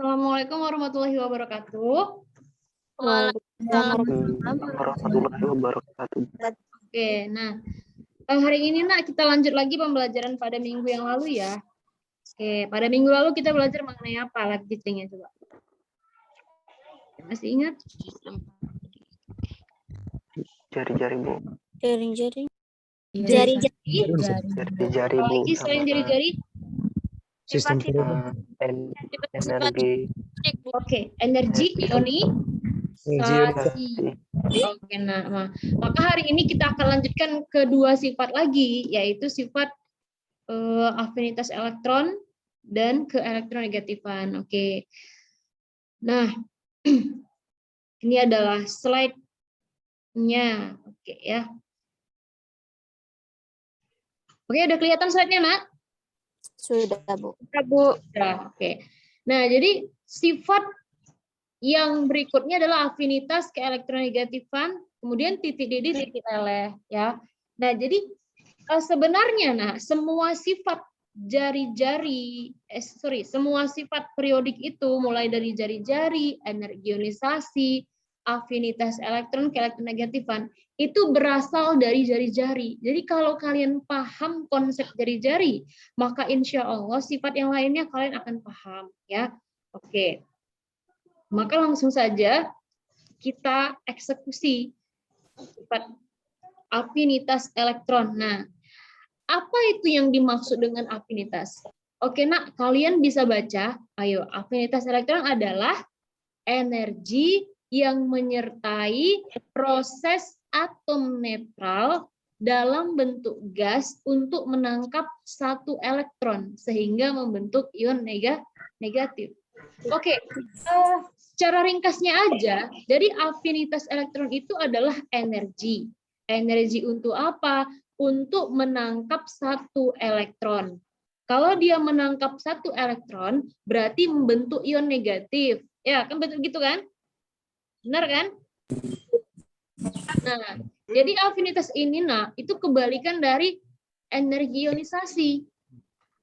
Assalamualaikum warahmatullahi wabarakatuh. Waalaikumsalam warahmatullahi wabarakatuh. Oke, nah hari ini kita lanjut lagi pembelajaran pada minggu yang lalu ya. Oke, pada minggu lalu kita belajar mengenai apa live teaching-nya coba? Masih ingat? Jari-jari, Bu. Jaring-jaring. Jari-jari, Bu. Apalagi selain jari-jari? Sistem Energi. Oke, energi, ionisasi. Oke, nah, maka hari ini kita akan lanjutkan kedua sifat lagi, yaitu sifat afinitas elektron dan keelektronegatifan. Oke. Nah, ini adalah slide-nya. Oke ya. Oke, udah kelihatan slide-nya, Nak? Sudah, Bu. Sudah, Bu. Sudah, oke. Nah, jadi sifat yang berikutnya adalah afinitas keelektronegatifan, kemudian titik didih, titik leleh, ya. Nah, jadi sebenarnya, semua sifat semua sifat periodik itu mulai dari jari-jari, energi ionisasi, afinitas elektron keelektronegatifan itu berasal dari jari-jari. Jadi kalau kalian paham konsep jari-jari, maka insya Allah sifat yang lainnya kalian akan paham, ya. Oke. Maka langsung saja kita eksekusi sifat afinitas elektron. Nah, apa itu yang dimaksud dengan afinitas? Oke, Nak, kalian bisa baca. Ayo, afinitas elektron adalah energi yang menyertai proses atom netral dalam bentuk gas untuk menangkap satu elektron sehingga membentuk ion negatif. Oke, secara ringkasnya aja, jadi afinitas elektron itu adalah energi. Energi untuk apa? Untuk menangkap satu elektron. Kalau dia menangkap satu elektron, berarti membentuk ion negatif. Ya, kan betul gitu kan? Benar kan? Nah, jadi afinitas ini, itu kebalikan dari energi ionisasi.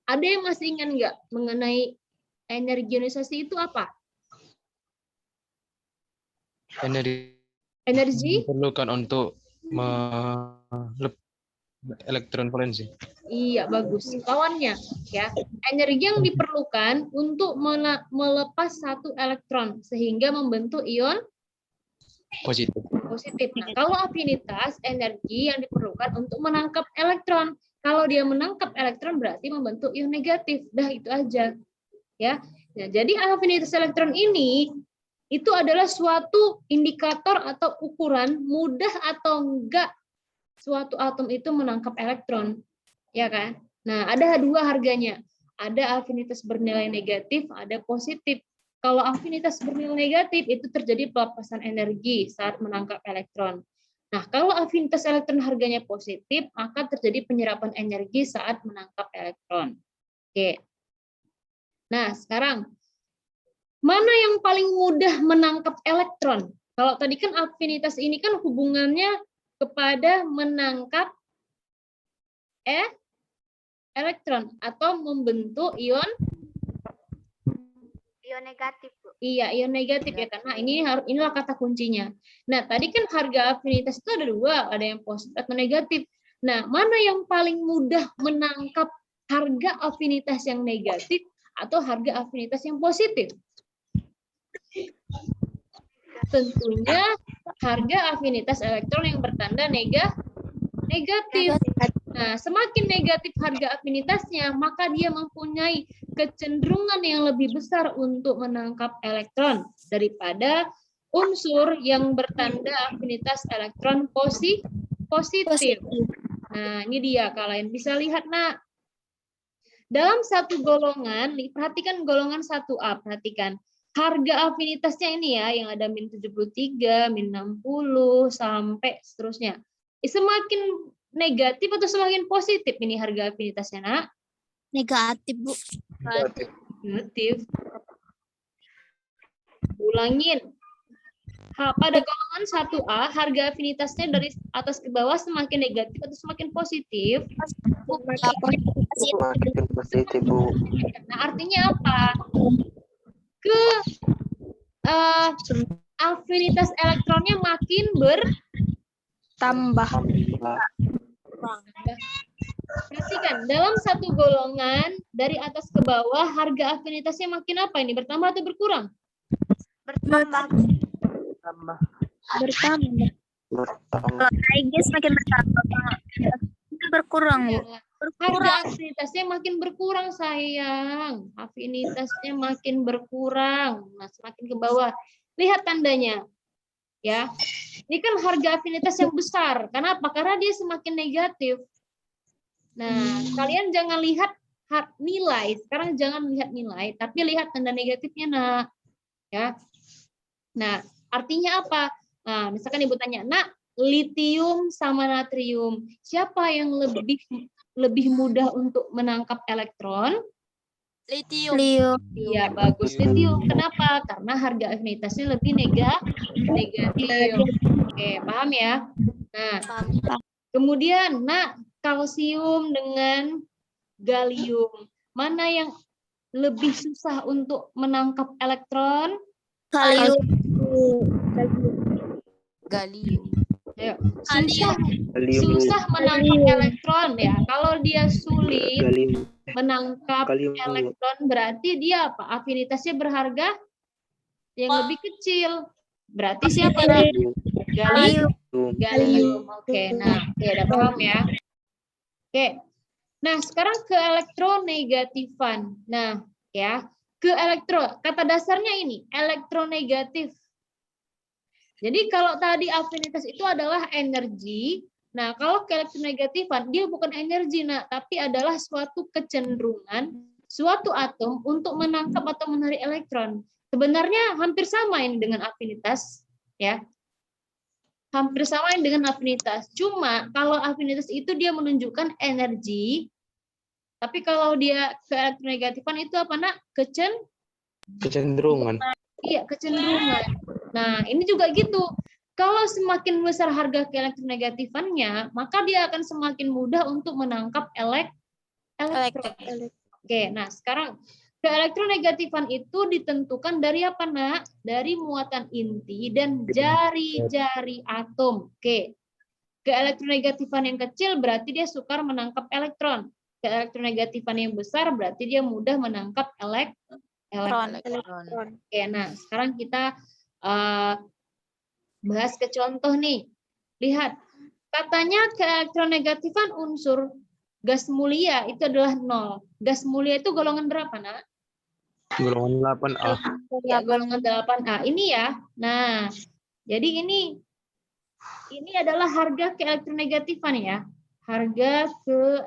Ada yang masih ingat nggak mengenai energi ionisasi itu apa? Energi diperlukan untuk elektron valensi. Iya, bagus. Lawannya, ya. Energi yang diperlukan untuk melepas satu elektron sehingga membentuk ion Positif. Nah, kalau afinitas, energi yang diperlukan untuk menangkap elektron. Kalau dia menangkap elektron berarti membentuk ion negatif. Dah itu aja. Ya. Nah, jadi afinitas elektron ini itu adalah suatu indikator atau ukuran mudah atau enggak suatu atom itu menangkap elektron. Ya kan? Nah, ada dua harganya. Ada afinitas bernilai negatif, ada positif. Kalau afinitas bernilai negatif itu terjadi pelepasan energi saat menangkap elektron. Nah, kalau afinitas elektron harganya positif, maka terjadi penyerapan energi saat menangkap elektron. Oke. Nah, sekarang mana yang paling mudah menangkap elektron? Kalau tadi kan afinitas ini kan hubungannya kepada menangkap elektron atau membentuk ion negatif, Bu. Iya, ion negatif ya, karena inilah kata kuncinya. Nah, tadi kan harga afinitas itu ada dua, ada yang positif atau negatif. Nah, mana yang paling mudah menangkap harga afinitas yang negatif atau harga afinitas yang positif? Tentunya harga afinitas elektron yang bertanda negatif. Nah, semakin negatif harga afinitasnya, maka dia mempunyai kecenderungan yang lebih besar untuk menangkap elektron daripada unsur yang bertanda afinitas elektron positif. Nah, ini dia kalian bisa lihat, Nak. Dalam satu golongan, perhatikan golongan 1A, perhatikan. Harga afinitasnya ini ya, yang ada min 73, min 60, sampai seterusnya. Semakin negatif atau semakin positif ini harga afinitasnya, Nak? Negatif, Bu. Negatif. Ulangin. Pada golongan 1A, harga afinitasnya dari atas ke bawah semakin negatif atau semakin positif? Semakin positif, Bu. Nah, artinya apa? afinitas elektronnya makin Tambah. Perhatikan, dalam satu golongan dari atas ke bawah harga afinitasnya makin apa ini? Bertambah atau berkurang? Bertambah. Tambah. Bertambah. Bertambah. Naik semakin bertambah. Berkurang, Bu. Harga afinitasnya makin berkurang, sayang. Afinitasnya makin berkurang. Nah, semakin ke bawah. Lihat tandanya. Ya. Ini kan harga afinitas yang besar. Kenapa? Karena dia semakin negatif. Nah, kalian jangan lihat nilai. Sekarang jangan lihat nilai, tapi lihat tanda negatifnya, Nak. Ya. Nah, artinya apa? Nah, misalkan Ibu tanya, Nak, litium sama natrium, siapa yang lebih mudah untuk menangkap elektron? Litium. Iya, bagus, litium. Kenapa? Karena harga afinitasnya lebih negatif. Oke, paham ya? Nah, kemudian, Nak, kalsium dengan gallium, mana yang lebih susah untuk menangkap elektron? Kalium. Gallium. Ayo, Kalium. susah menangkap elektron ya. Kalau dia sulit Kalium. menangkap Kalium. elektron, berarti dia apa? Afinitasnya berharga yang lebih kecil. Berarti siapa, Nak? Gallium. Oke, nah, oke, udah paham ya. Oke. Nah, sekarang ke elektronegatifan. Nah, ya, kata dasarnya ini elektronegatif. Jadi kalau tadi afinitas itu adalah energi, nah kalau ke elektronegatifan dia bukan energi, Nak, tapi adalah suatu kecenderungan suatu atom untuk menangkap atau menarik elektron. Sebenarnya hampir sama ini dengan afinitas, ya. Hampir sama dengan afinitas. Cuma kalau afinitas itu dia menunjukkan energi, tapi kalau dia ke elektronegatifan itu apa, Nak? Kecenderungan. Iya, kecenderungan. Nah, ini juga gitu. Kalau semakin besar harga ke elektronegatifannya, maka dia akan semakin mudah untuk menangkap elektron. Oke, nah sekarang ke elektronegatifan itu ditentukan dari apa, Nak? Dari muatan inti dan jari-jari atom. Oke. Ke elektronegatifan yang kecil berarti dia sukar menangkap elektron. Ke elektronegatifan yang besar berarti dia mudah menangkap elektron. Oke, nah sekarang kita bahas ke contoh nih. Lihat, katanya ke elektronegatifan unsur gas mulia itu adalah 0. Gas mulia itu golongan berapa, Nak? Golongan 8A. Ya, golongan 8A. Ini ya. Nah, jadi ini adalah harga ke elektronegatifan ya. Harga ke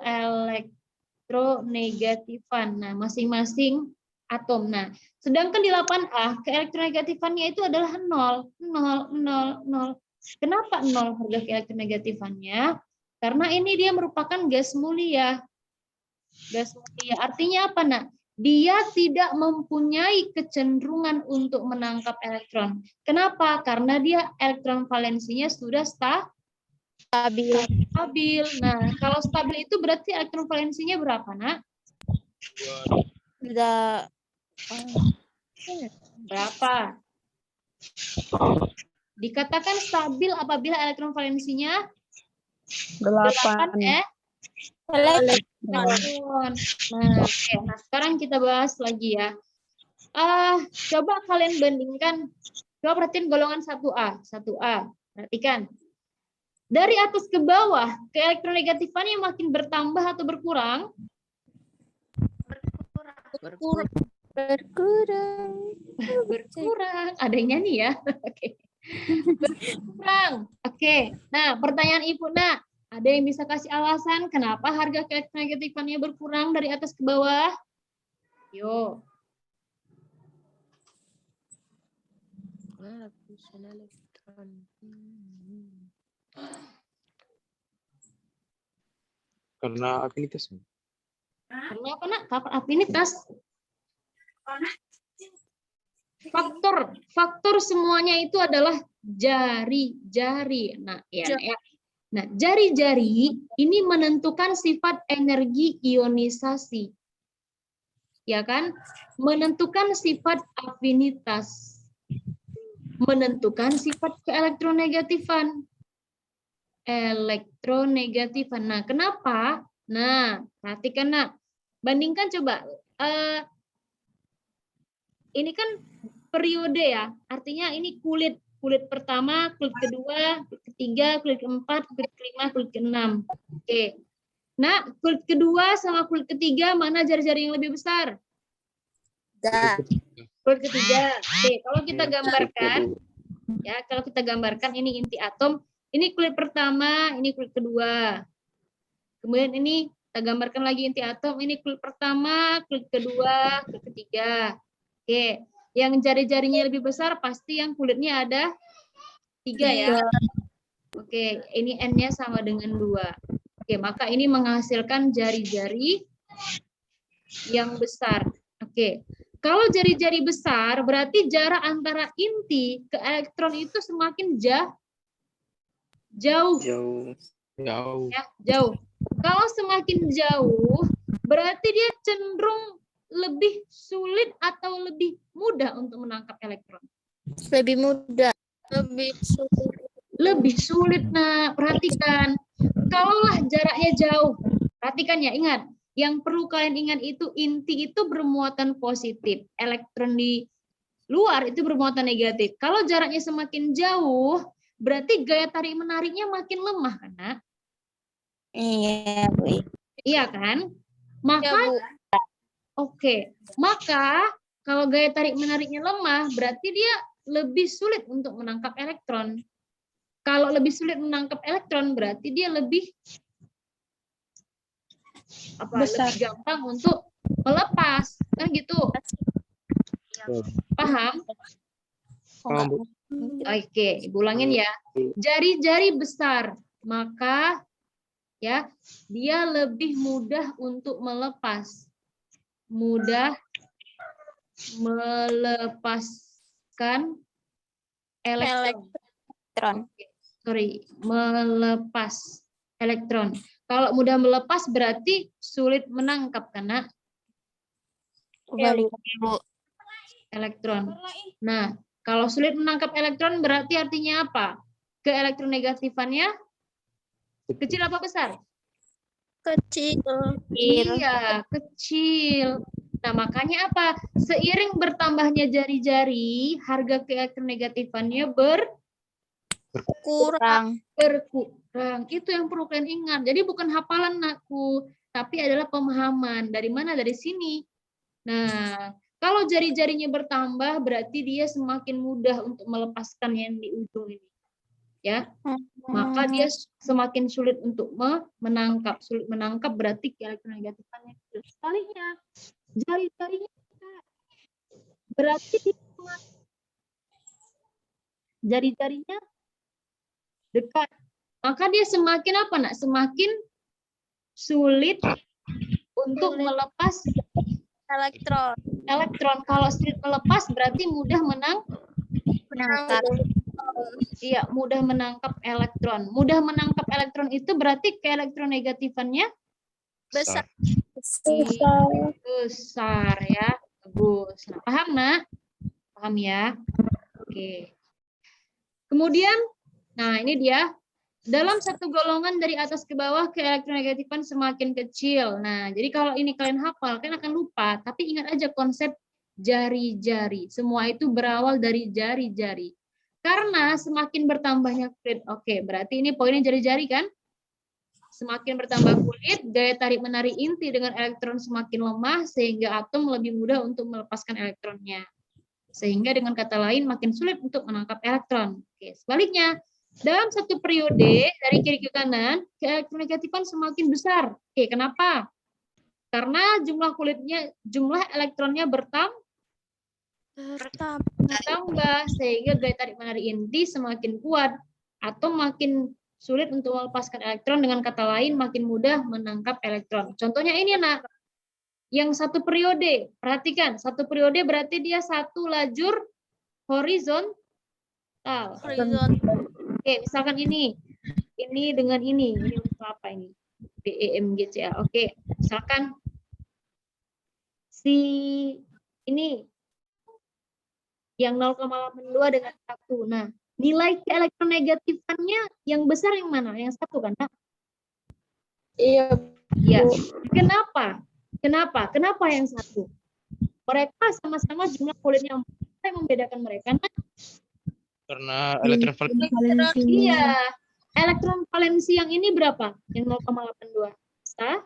elektronegatifan. Nah, masing-masing atom. Nah, sedangkan di 8A ke elektronegatifannya itu adalah 0, 0, 0, 0. Kenapa 0 harga ke elektronegatifannya? Karena ini dia merupakan gas mulia. Gas mulia artinya apa, Nak? Dia tidak mempunyai kecenderungan untuk menangkap elektron. Kenapa? Karena dia elektron valensinya sudah stabil. Nah, kalau stabil itu berarti elektron valensinya berapa, Nak? Berapa? Dikatakan stabil apabila elektron valensinya 8 elektron. Nah, oke. Nah, sekarang kita bahas lagi ya. Coba kalian bandingkan. Coba perhatiin golongan 1A. 1A. Perhatikan. Dari atas ke bawah, ke elektronegatifannya makin bertambah atau berkurang? Berkurang. Ada yang nyanyi ya? Oke. Berkurang. Oke. Nah, pertanyaan Ibu, Nak. Ada yang bisa kasih alasan kenapa harga ke elektronegatifan berkurang dari atas ke bawah? Yo. Karena afinitas. Karena apa, Nak? Afinitas. Faktor semuanya itu adalah jari-jari. Nah, ya. Nah, jari-jari ini menentukan sifat energi ionisasi. Ya kan? Menentukan sifat afinitas. menentukan sifat keelektronegatifan. Elektronegatifan. Nah, kenapa? Nah, perhatikan nak. Bandingkan coba. Ini kan periode ya. Artinya ini kulit. Kulit pertama, kulit kedua, kulit ketiga, kulit keempat, kulit kelima, kulit keenam. Oke. Nah, kulit kedua sama kulit ketiga mana jari-jari yang lebih besar? Kulit ketiga. Oke, kalau kita gambarkan, ya, kalau kita gambarkan ini inti atom, ini kulit pertama, ini kulit kedua. Kemudian ini kita gambarkan lagi inti atom, ini kulit pertama, kulit kedua, kulit ketiga. Oke, yang jari-jarinya lebih besar pasti yang kulitnya ada 3 ya. Oke, ini N-nya sama dengan 2. Oke, maka ini menghasilkan jari-jari yang besar. Oke, kalau jari-jari besar berarti jarak antara inti ke elektron itu semakin jauh. Jauh. Ya, jauh. Kalau semakin jauh, berarti dia cenderung lebih sulit atau lebih mudah untuk menangkap elektron. Lebih mudah. Lebih sulit. Lebih sulit, nah perhatikan. Kalaulah jaraknya jauh, perhatikan ya, ingat. Yang perlu kalian ingat itu inti itu bermuatan positif. Elektron di luar itu bermuatan negatif. Kalau jaraknya semakin jauh, berarti gaya tarik menariknya makin lemah, kan? Nak? Iya, Bu. Iya kan? Maka, oke. Maka kalau gaya tarik menariknya lemah, berarti dia lebih sulit untuk menangkap elektron. Kalau lebih sulit menangkap elektron, berarti dia lebih lebih gampang untuk melepas, kan gitu? Paham? Paham, Bu. Oke, Ibu ulangin ya. Jari-jari besar, maka ya dia lebih mudah untuk melepas. Mudah melepaskan elektron. Melepas elektron. Kalau mudah melepas berarti sulit menangkap karena elektron. Nah, kalau sulit menangkap elektron berarti artinya apa? Keelektronegatifannya kecil apa besar? Kecil. Iya, kecil. Nah, makanya apa? Seiring bertambahnya jari-jari, harga keelektronegatifannya Kurang. berkurang. Itu yang perlu kalian ingat. Jadi bukan hafalan aku, tapi adalah pemahaman. Dari mana? Dari sini. Nah, kalau jari-jarinya bertambah, berarti dia semakin mudah untuk melepaskan yang di ujung ini. Ya, maka dia semakin sulit untuk menangkap. Sulit menangkap berarti keelektronegatifannya kecil. Sebaliknya, jari-jarinya berarti jari-jarinya dekat. Maka dia semakin apa, Nak? Semakin sulit untuk melepas elektron. Kalau sulit melepas berarti mudah Menangkap. Iya, mudah menangkap elektron. Mudah menangkap elektron itu berarti keelektronegatifannya Besar. besar ya. Bagus. Nah, paham, Nak? Paham ya? Oke. Kemudian, nah ini dia. Dalam satu golongan dari atas ke bawah keelektronegatifan semakin kecil. Nah, jadi kalau ini kalian hafal, kalian akan lupa. Tapi ingat aja konsep jari-jari. Semua itu berawal dari jari-jari. Karena semakin bertambahnya kulit. Oke, berarti ini poinnya jari-jari kan? Semakin bertambah kulit, gaya tarik-menarik inti dengan elektron semakin lemah, sehingga atom lebih mudah untuk melepaskan elektronnya. Sehingga dengan kata lain, makin sulit untuk menangkap elektron. Oke, sebaliknya, dalam satu periode dari kiri ke kanan, keelektronegatifan semakin besar. Oke, kenapa? Karena jumlah elektronnya bertambah, sehingga gaya tarik menarik inti semakin kuat atau makin sulit untuk melepaskan elektron. Dengan kata lain, makin mudah menangkap elektron. Contohnya ini, Nak. Yang satu periode, perhatikan, satu periode berarti dia satu lajur horizontal. Oke, misalkan ini dengan ini untuk apa ini? BEMGCA. Oke, misalkan si ini yang 0,82 dengan 1. Nah, nilai keelektronegatifannya yang besar yang mana? Yang 1 kan, Nak? Iya. Ya. Kenapa? Kenapa yang 1? Mereka sama-sama jumlah kulit yang membedakan mereka, Nak? Karena elektron valensi. Iya. Elektron valensi yang ini berapa? Yang 0,82. Sah?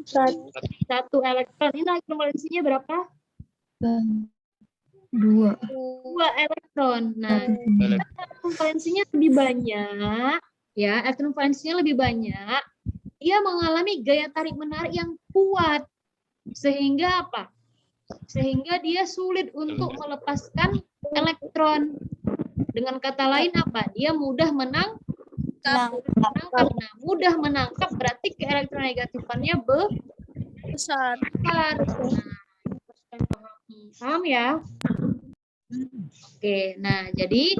1 elektron. Ini elektron valensinya berapa? 2 elektron. Nah, elektron valensinya lebih banyak, ya. Elektron valensinya lebih banyak. Dia mengalami gaya tarik menarik yang kuat. Sehingga apa? Sehingga dia sulit untuk melepaskan elektron. Dengan kata lain apa? Dia mudah menangkap. Nah, mudah menangkap berarti keelektronegatifannya besar. Paham ya? Oke, nah jadi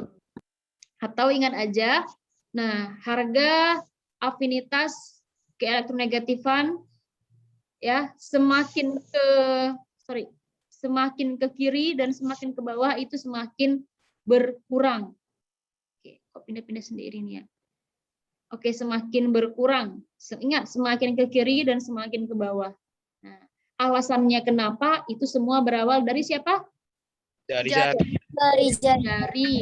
atau ingat aja, nah harga afinitas keelektronegatifan ya semakin ke kiri dan semakin ke bawah itu semakin berkurang. Oke, kok pindah-pindah sendiri nih ya. Oke, semakin berkurang. Ingat, semakin ke kiri dan semakin ke bawah. Nah, alasannya kenapa itu semua berawal dari siapa? Dari jari. Jari.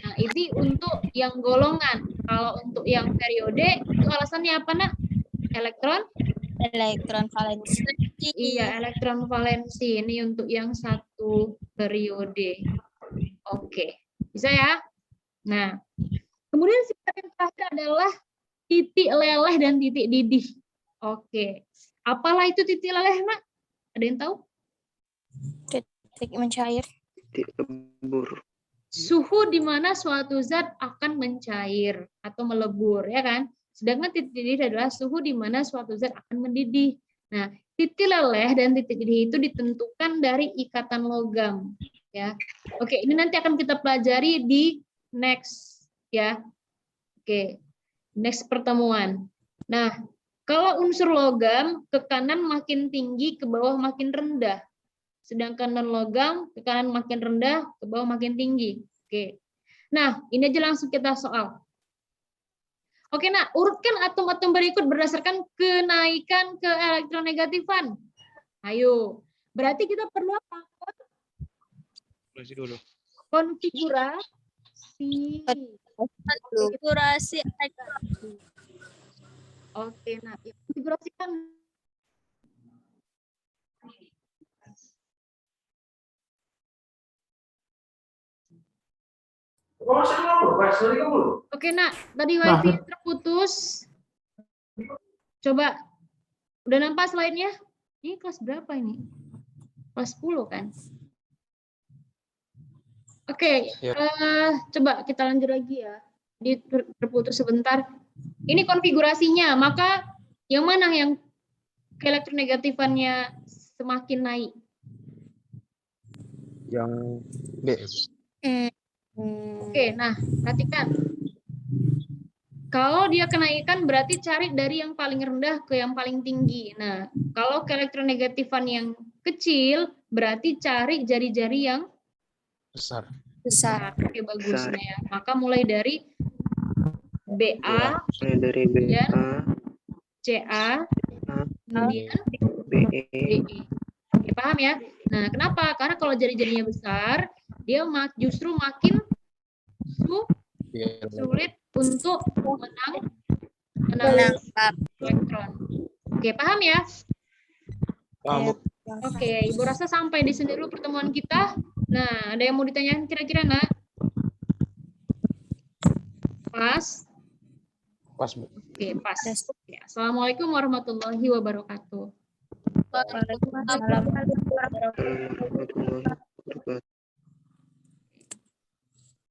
Nah, ini untuk yang golongan. Kalau untuk yang periode, itu alasannya apa, Nak? Elektron valensi. Iya, elektron valensi. Ini untuk yang 1 periode. Oke, bisa ya? Nah, kemudian sifat yang terakhir adalah titik leleh dan titik didih. Oke, apalah itu titik leleh, Nak? Ada yang tahu? Titik mencair. Titik lebur. Suhu di mana suatu zat akan mencair atau melebur, ya kan? Sedangkan titik didih adalah suhu di mana suatu zat akan mendidih. Nah, titik leleh dan titik didih itu ditentukan dari ikatan logam, ya. Oke, ini nanti akan kita pelajari di next, ya. Oke, next pertemuan. Nah, kalau unsur logam ke kanan makin tinggi, ke bawah makin rendah. Sedangkan non-logam ke kanan makin rendah, ke bawah makin tinggi. Oke. Nah, ini aja langsung kita soal. Oke, nah, urutkan atom-atom berikut berdasarkan kenaikan keelektronegatifan. Ayo. Berarti kita perlu apa? Dulu. Konfigurasi. Konfigurasi. Oke, nah, ya, konfigurasikan. Oke, nak, tadi wifi terputus. Coba, udah nampak slide-nya? Ini kelas berapa ini? Kelas 10 kan? Oke, coba kita lanjut lagi ya. Di terputus sebentar. Ini konfigurasinya, maka yang mana yang keelektronegatifannya semakin naik? Yang B. Oke, nah perhatikan. Kalau dia kenaikan berarti cari dari yang paling rendah ke yang paling tinggi. Nah, kalau keelektronegatifan yang kecil berarti cari jari-jari yang Besar. Oke, bagus. Nah, ya. Maka mulai dari BA, Mulai dari B, A, CA, kemudian B, DE. Oke, paham ya? Nah, kenapa? Karena kalau jari-jarinya besar, dia justru makin sulit untuk menangkap elektron. Oke, paham ya? Paham. Oke, Ibu rasa sampai di sini dulu pertemuan kita. Nah, ada yang mau ditanyakan kira-kira, Nak? Pas? Pas, Bu. Oke, pas. Oke, Assalamualaikum warahmatullahi wabarakatuh. Waalaikumsalam. warahmatullahi wabarakatuh.